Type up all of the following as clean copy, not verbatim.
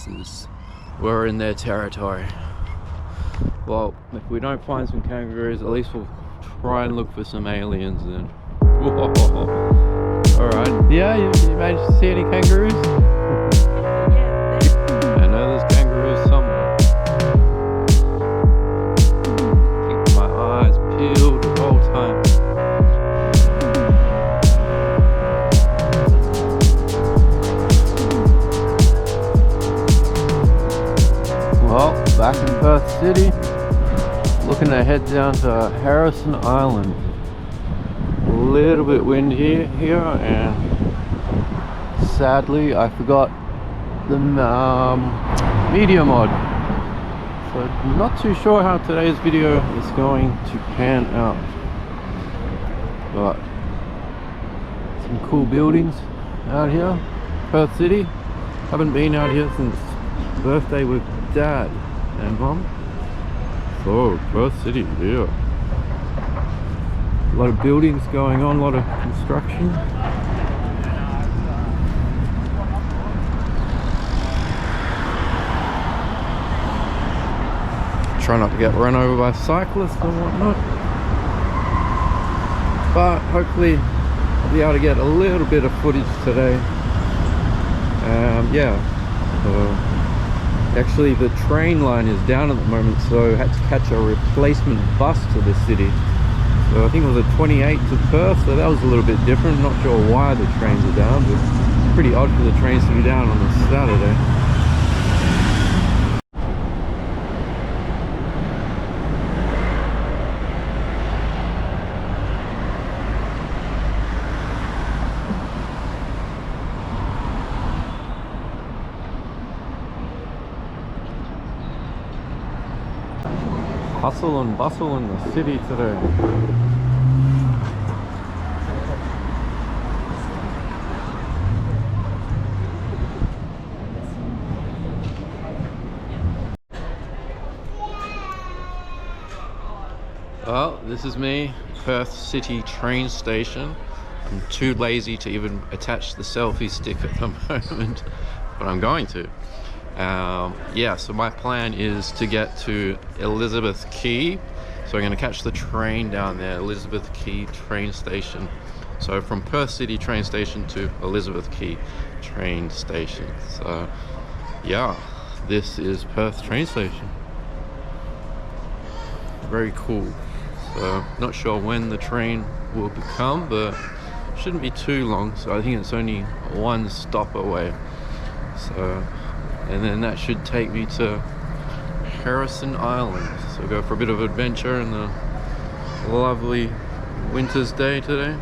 horses. We're in their territory. Well, if we don't find some kangaroos, at least we'll try and look for some aliens then. Alright, yeah, you managed to see any kangaroos? I know there's kangaroos somewhere. Keep my eyes peeled the whole time. Well, back in Perth City, looking to head down to Heirisson Island. A little bit windy here, and sadly I forgot the media mod, so I'm not too sure how today's video is going to pan out, but some cool buildings out here. Perth City, haven't been out here since birthday with Dad and Mum. So Perth City, yeah. A lot of buildings going on, a lot of construction. Try not to get run over by cyclists and whatnot. But hopefully I'll be able to get a little bit of footage today. Actually the train line is down at the moment, so I had to catch a replacement bus to the city. So I think it was a 28 to Perth, so that was a little bit different. Not sure why the trains are down, but it's pretty odd for the trains to be down on a Saturday. Hustle and bustle in the city today. Well, this is me, Perth City train station. I'm too lazy to even attach the selfie stick at the moment, but I'm going to. Yeah, so my plan is to get to Elizabeth Quay, so I'm going to catch the train down there, Elizabeth Quay train station. So from Perth City train station to Elizabeth Quay train station. So yeah, this is Perth train station. Very cool. So not sure when the train will come, but shouldn't be too long, so I think it's only one stop away. So, and then that should take me to Heirisson Island. So go for a bit of adventure in the lovely winter's day today.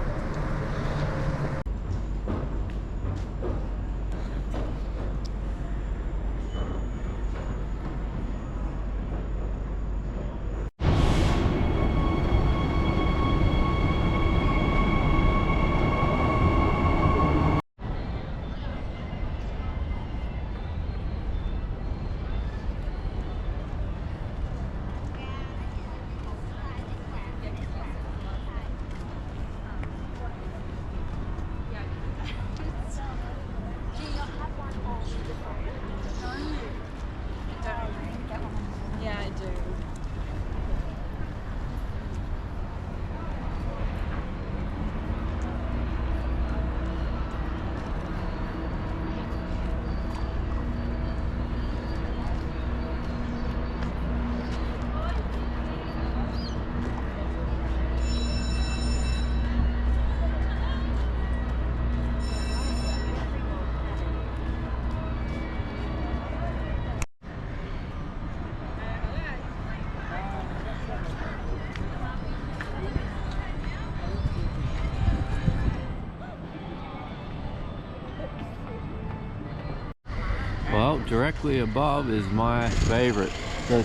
Well, directly above is my favorite, the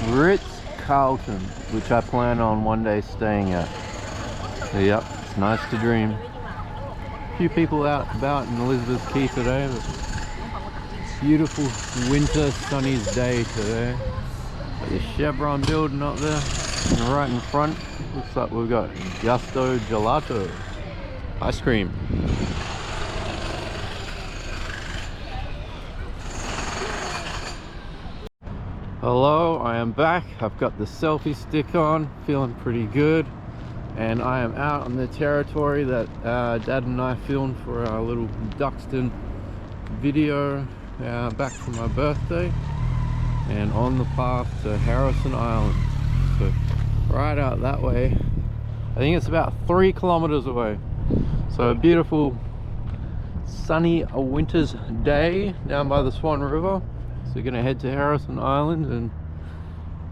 Ritz-Carlton, which I plan on one day staying at. So, yep, it's nice to dream. A few people out about in Elizabeth Quay today, but beautiful winter sunny day today. Got the Chevron building up there, and right in front looks like we've got Gusto Gelato ice cream. Hello, I am back. I've got the selfie stick on, feeling pretty good. And I am out on the territory that Dad and I filmed for our little Duxton video back from my birthday. And on the path to Heirisson Island. So right out that way. I think it's about 3 kilometers away. So a beautiful sunny winter's day down by the Swan River. So we're gonna head to Heirisson Island and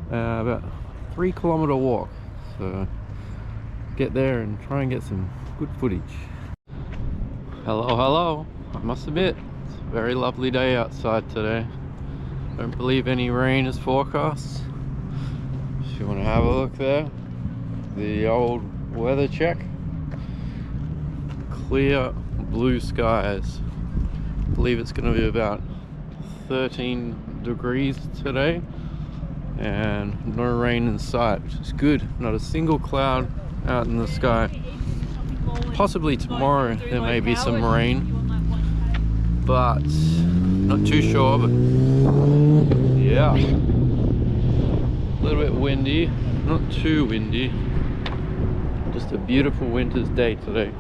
about 3 kilometer walk. So get there and try and get some good footage. Hello. I must admit, it's a very lovely day outside today. Don't believe any rain is forecast. If you want to have a look there, the old weather check. Clear blue skies. I believe it's going to be about 13 degrees today and no rain in sight, which is good. Not a single cloud out in the sky. Possibly tomorrow there may be some rain, but not too sure. But yeah, a little bit windy, not too windy. Just a beautiful winter's day today.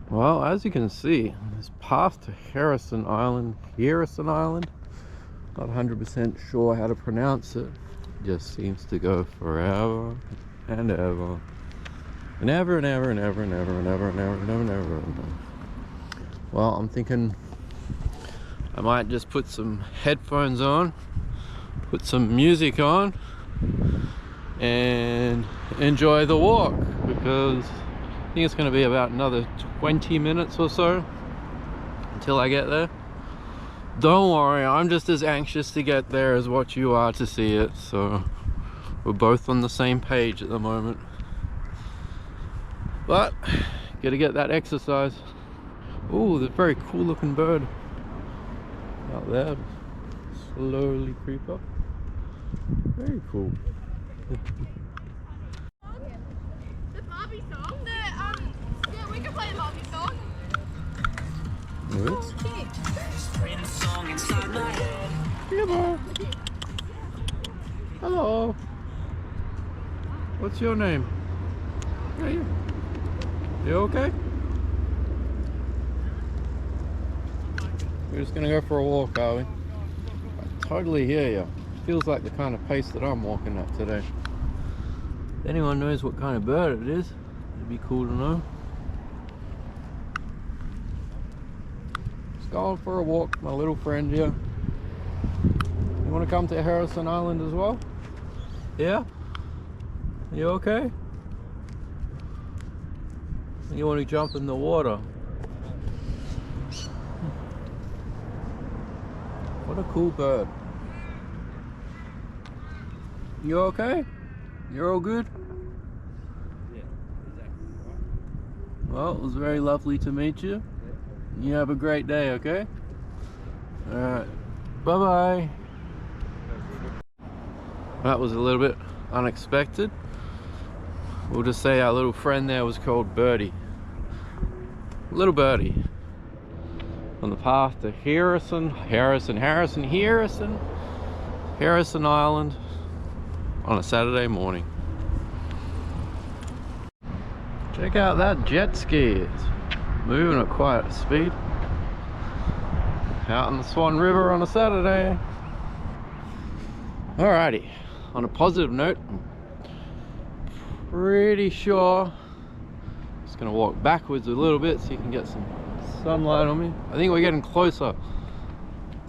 Well, as you can see, this path to Heirisson Island, not 100% sure how to pronounce it. Just seems to go forever and ever and ever and ever and ever and ever and ever and ever and ever and ever. Well, I'm thinking I might just put some headphones on, put some music on, and enjoy the walk, because I think it's going to be about another 20 minutes or so until I get there. Don't worry, I'm just as anxious to get there as what you are to see it, so we're both on the same page at the moment. But gotta get that exercise. Oh, there's a very cool looking bird out there. Slowly creep up. Very cool. The Barbie song, yeah, we can play the Barbie song. What? Okay. Hello. What's your name? Are you okay? We're just gonna go for a walk, are we? I totally hear you. Feels like the kind of pace that I'm walking at today. If anyone knows what kind of bird it is, it'd be cool to know. Just going for a walk, my little friend here. You want to come to Heirisson Island as well? Yeah? You okay? You want to jump in the water? What a cool bird. You okay? You're all good? Yeah, exactly. Well, it was very lovely to meet you. You have a great day, okay? Alright. Bye-bye. That was a little bit unexpected. We'll just say our little friend there was called Birdie. Little Birdie. On the path to Heirisson Island on a Saturday morning. Check out that jet ski. It's moving at quite a speed. Out in the Swan River on a Saturday. Alrighty. On a positive note, I'm pretty sure I'm just gonna walk backwards a little bit so you can get some sunlight on me. I think we're getting closer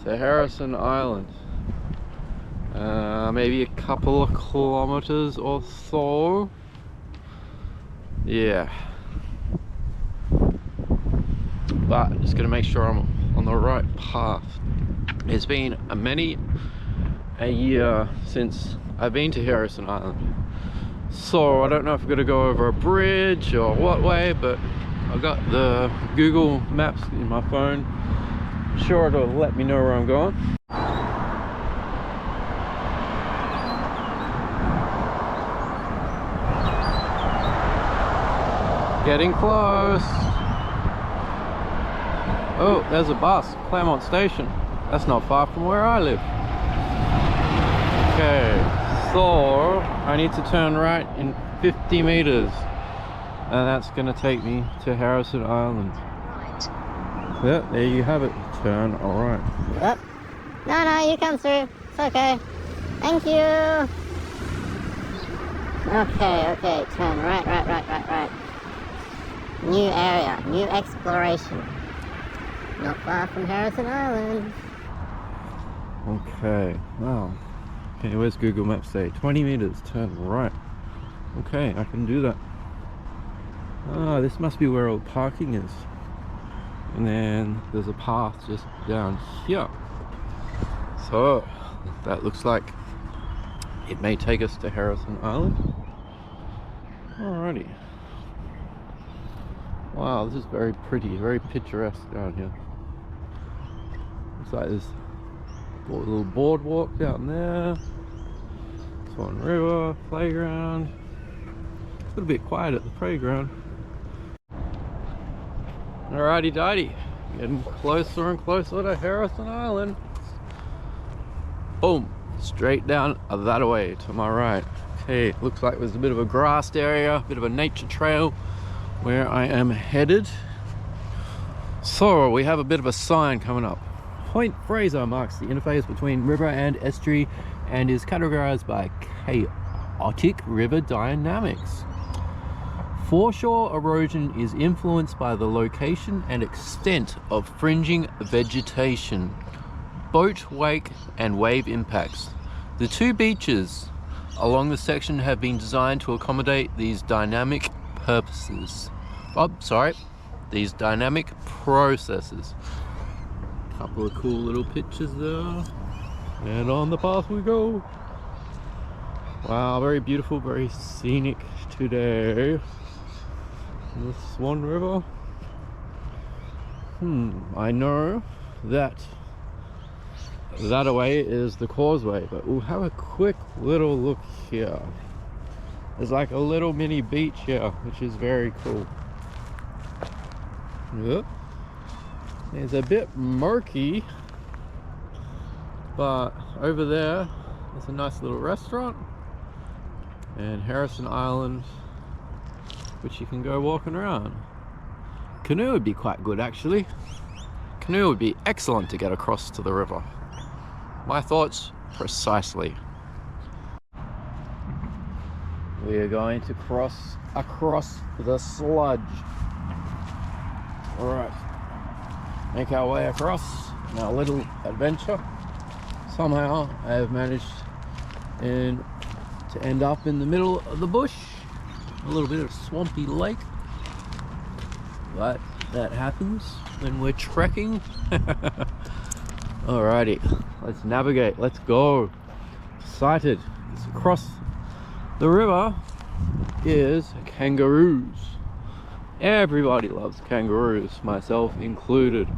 to Heirisson Island. Maybe a couple of kilometers or so. Yeah. But just gonna make sure I'm on the right path. It's been many a year since I've been to Heirisson Island, so I don't know if I'm gonna go over a bridge or what way, but I've got the Google Maps in my phone. I'm sure it'll let me know where I'm going. Getting close. Oh, there's a bus, Claremont Station. That's not far from where I live. Okay, so I need to turn right in 50 meters. And that's gonna take me to Heirisson Island. Right. Yeah, there you have it. Turn alright. Yep. No, you come through. It's okay. Thank you. Okay. Turn right. New area, new exploration. Not far from Heirisson Island. Okay, wow. Okay, where's Google Maps say? 20 meters, turn right. Okay, I can do that. Ah, this must be where all parking is. And then there's a path just down here. So, that looks like it may take us to Heirisson Island. Alrighty. Wow, this is very pretty, very picturesque down here. Looks like there's a little boardwalk down there. Swan River, playground. It's a little bit quiet at the playground. Alrighty dighty, getting closer and closer to Heirisson Island. Boom, straight down that way to my right. Okay, looks like there's a bit of a grassed area, a bit of a nature trail where I am headed. So we have a bit of a sign coming up. Point Fraser marks the interface between river and estuary and is categorized by chaotic river dynamics. Foreshore erosion is influenced by the location and extent of fringing vegetation, boat wake and wave impacts. The two beaches along the section have been designed to accommodate these dynamic purposes. These dynamic processes. Couple of cool little pictures there. And on the path we go. Wow, very beautiful, very scenic today. The Swan River. I know that away is the causeway, but we'll have a quick little look here. There's like a little mini beach here, which is very cool. Yep. It's a bit murky, but over there there's a nice little restaurant and Heirisson Island, which you can go walking around. Canoe would be quite good actually. Canoe would be excellent to get across to the river. My thoughts precisely. We are going to cross across the sludge. Alright, make our way across our little adventure. Somehow I have managed to end up in the middle of the bush. A little bit of swampy lake, but that happens when we're trekking. Alrighty, let's navigate, let's go. Excited. Across the river is kangaroos. Everybody loves kangaroos, myself included.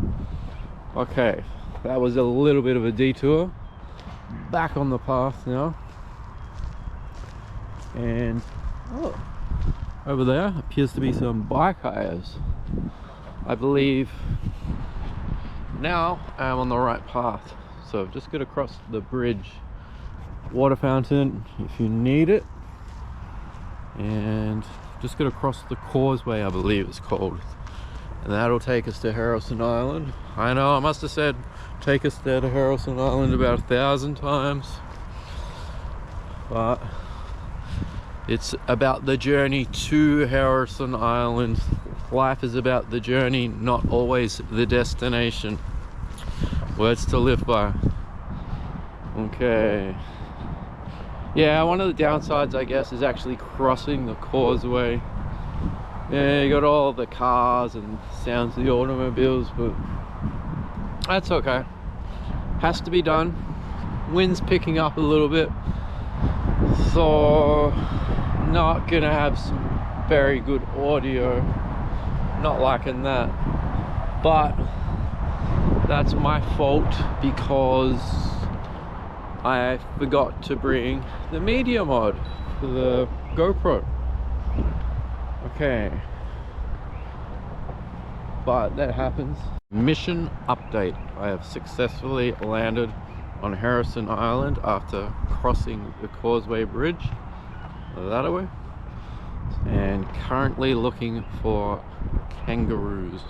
Okay, that was a little bit of a detour. Back on the path now. And over there appears to be some bike hires. I believe now I'm on the right path. So I've just got to cross the bridge. Water fountain if you need it. And just got to cross the causeway, I believe it's called. And that'll take us to Heirisson Island. I know, I must have said take us there to Heirisson Island about 1,000 times. But it's about the journey to Heirisson Island. Life is about the journey, not always the destination. Words to live by. Okay. Yeah, one of the downsides, I guess, is actually crossing the causeway. Yeah, you got all the cars and sounds of the automobiles, but that's okay. Has to be done. Wind's picking up a little bit, so not gonna have some very good audio. Not liking that, but that's my fault because I forgot to bring the media mod for the GoPro. Okay. but that happens. Mission update. I have successfully landed on Heirisson Island after crossing the Causeway Bridge that way, and currently looking for kangaroos.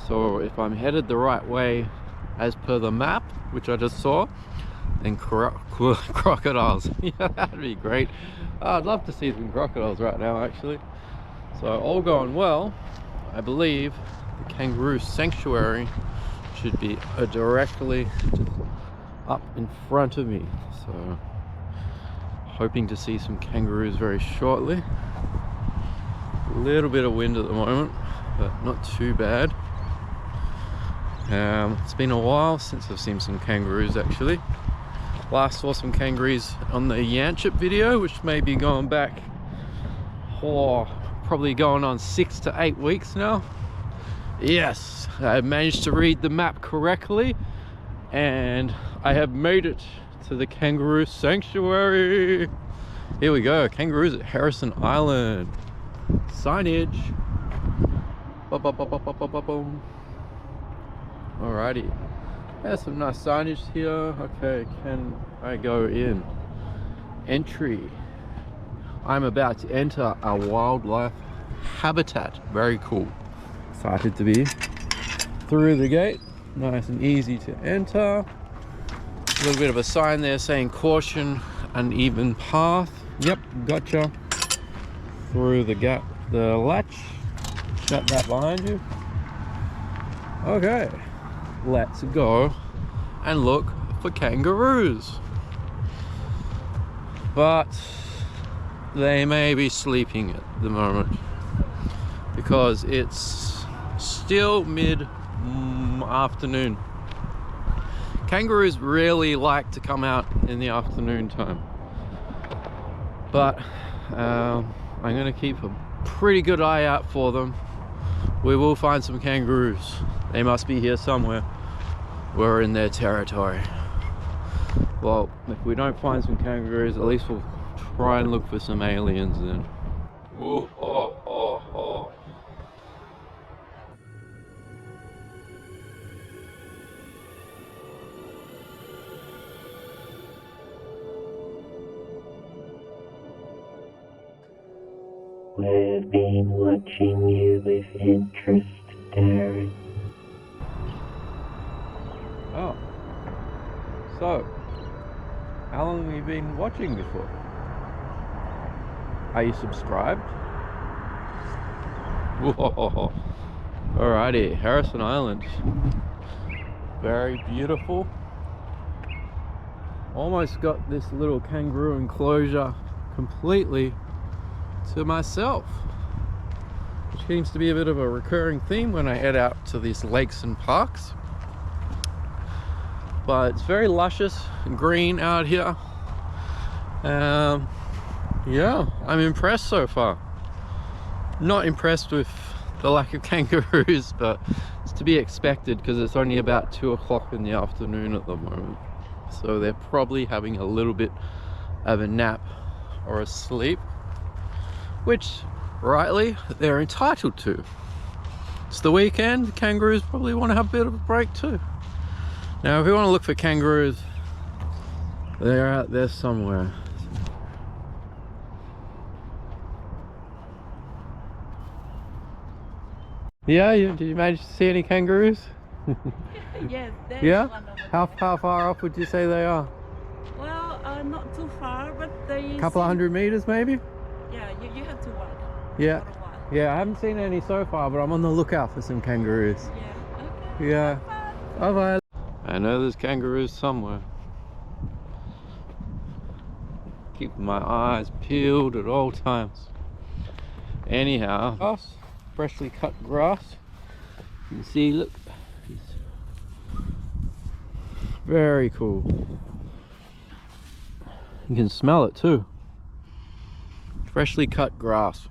So if I'm headed the right way as per the map, which I just saw, then crocodiles. Yeah, that'd be great. I'd love to see some crocodiles right now, actually. So all going well, I believe the kangaroo sanctuary should be directly just up in front of me. So hoping to see some kangaroos very shortly. A little bit of wind at the moment, but not too bad. It's been a while since I've seen some kangaroos, actually. Last saw some kangaroos on the Yanchep video, which may be going back, probably going on 6 to 8 weeks now. Yes, I managed to read the map correctly, and I have made it to the kangaroo sanctuary. Here we go, kangaroos at Heirisson Island. Signage. Alrighty, there's some nice signage here. Okay, can I go in? Entry. I'm about to enter a wildlife habitat. Very cool. Excited to be through the gate. Nice and easy to enter. A little bit of a sign there saying caution, uneven path. Yep, gotcha. Through the gap, the latch. Shut that behind you. Okay, let's go and look for kangaroos. But they may be sleeping at the moment because it's still mid-afternoon. Kangaroos really like to come out in the afternoon time, but I'm going to keep a pretty good eye out for them. We will find some kangaroos. They must be here somewhere. We're in their territory. Well, if we don't find some kangaroos, at least we'll try and look for some aliens then. Ooh, oh, oh, oh. We've been watching you with interest, Darren. Oh. So, how long have you been watching before? Are you subscribed? Whoa. Alrighty, Heirisson Island. Very beautiful. Almost got this little kangaroo enclosure completely to myself, which seems to be a bit of a recurring theme when I head out to these lakes and parks. But it's very luscious and green out here. Yeah, I'm impressed so far. Not impressed with the lack of kangaroos, but it's to be expected because it's only about 2 o'clock in the afternoon at the moment. So they're probably having a little bit of a nap or a sleep, which rightly they're entitled to. It's the weekend. Kangaroos probably want to have a bit of a break too. Now if we want to look for kangaroos, they're out there somewhere. Yeah, did you manage to see any kangaroos? Yes, there's Yeah? one over there. How far off would you say they are? Well, not too far, but they A couple of 100 meters maybe? Yeah, you have to walk Yeah. for a while. Yeah, I haven't seen any so far, but I'm on the lookout for some kangaroos. Yeah, okay. Yeah. Bye. Bye bye. I know there's kangaroos somewhere. Keeping my eyes peeled at all times. Anyhow, grass, freshly cut grass. You can see, look. It's very cool. You can smell it too. Freshly cut grass.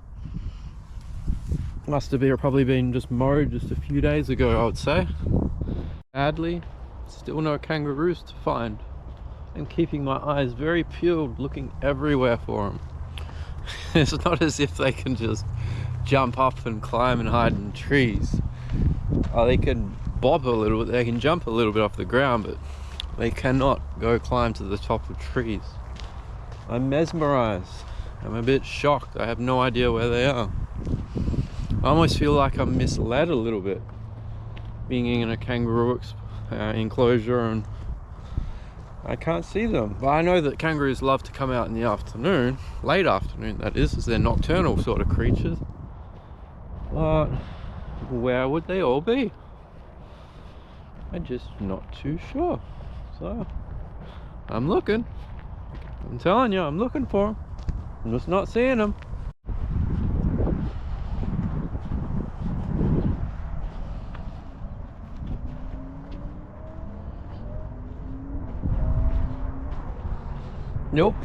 Must have probably been just mowed just a few days ago, I would say. Sadly, still no kangaroos to find. I'm keeping my eyes very peeled, looking everywhere for them. It's not as if they can just jump up and climb and hide in trees. Oh, they can bob a little bit, they can jump a little bit off the ground, but they cannot go climb to the top of trees. I'm mesmerized. I'm a bit shocked. I have no idea where they are. I almost feel like I'm misled a little bit, being in a kangaroo enclosure, and I can't see them. But I know that kangaroos love to come out in the afternoon, late afternoon that is, as they're nocturnal sort of creatures. But where would they all be? I'm just not too sure. So I'm looking. I'm telling you, I'm looking for them. I'm just not seeing them. Nope,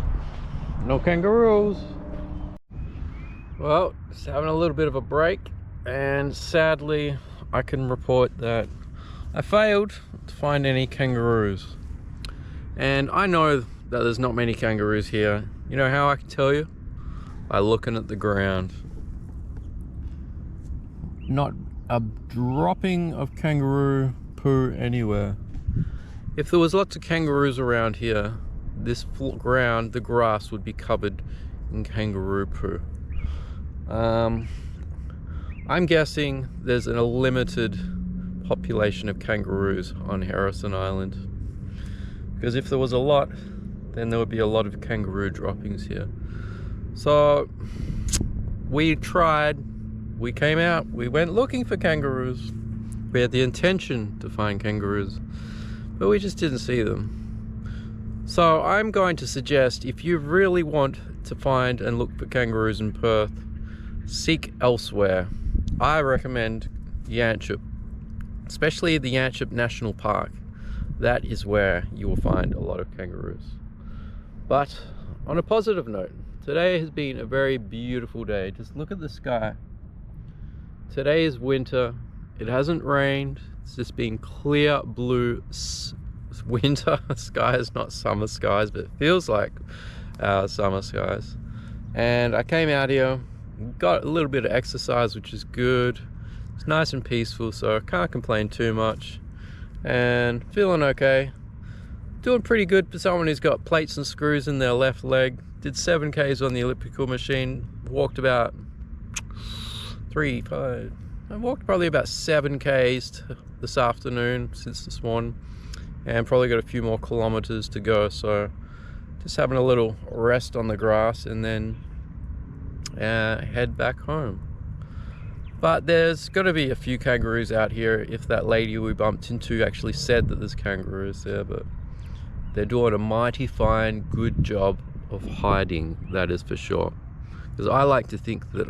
no kangaroos. Well, just having a little bit of a break, and sadly I can report that I failed to find any kangaroos. And I know that there's not many kangaroos here. You know how I can tell you? By looking at the ground. Not a dropping of kangaroo poo anywhere. If there was lots of kangaroos around here, this ground, the grass, would be covered in kangaroo poo. I'm guessing there's a limited population of kangaroos on Heirisson Island, because if there was a lot, then there would be a lot of kangaroo droppings here. So we tried, we came out, we went looking for kangaroos. We had the intention to find kangaroos, but we just didn't see them. So I'm going to suggest, if you really want to find and look for kangaroos in Perth, seek elsewhere. I recommend Yanchep, especially the Yanchep National Park. That is where you will find a lot of kangaroos. But on a positive note, today has been a very beautiful day. Just look at the sky. Today is winter. It hasn't rained. It's just been clear blue winter skies, not summer skies, but it feels like summer skies. And I came out here, got a little bit of exercise, which is good. It's nice and peaceful, so I can't complain too much. And feeling okay. Doing pretty good for someone who's got plates and screws in their left leg. Did 7 Ks on the elliptical machine. Walked about I walked probably about 7 Ks this afternoon since this morning, and probably got a few more kilometers to go. So just having a little rest on the grass and then head back home. But there's got to be a few kangaroos out here, if that lady we bumped into actually said that there's kangaroos there, but they're doing a mighty fine, good job of hiding, that is for sure. Because I like to think that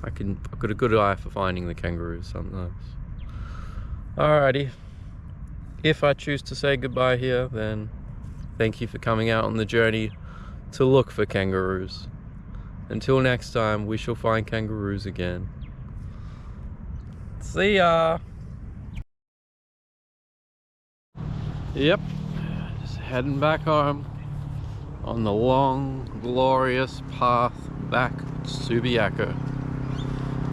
I've got a good eye for finding the kangaroos sometimes. Alrighty, if I choose to say goodbye here, then thank you for coming out on the journey to look for kangaroos. Until next time, we shall find kangaroos again. See ya! Yep, just heading back home on the long, glorious path back to Subiaco.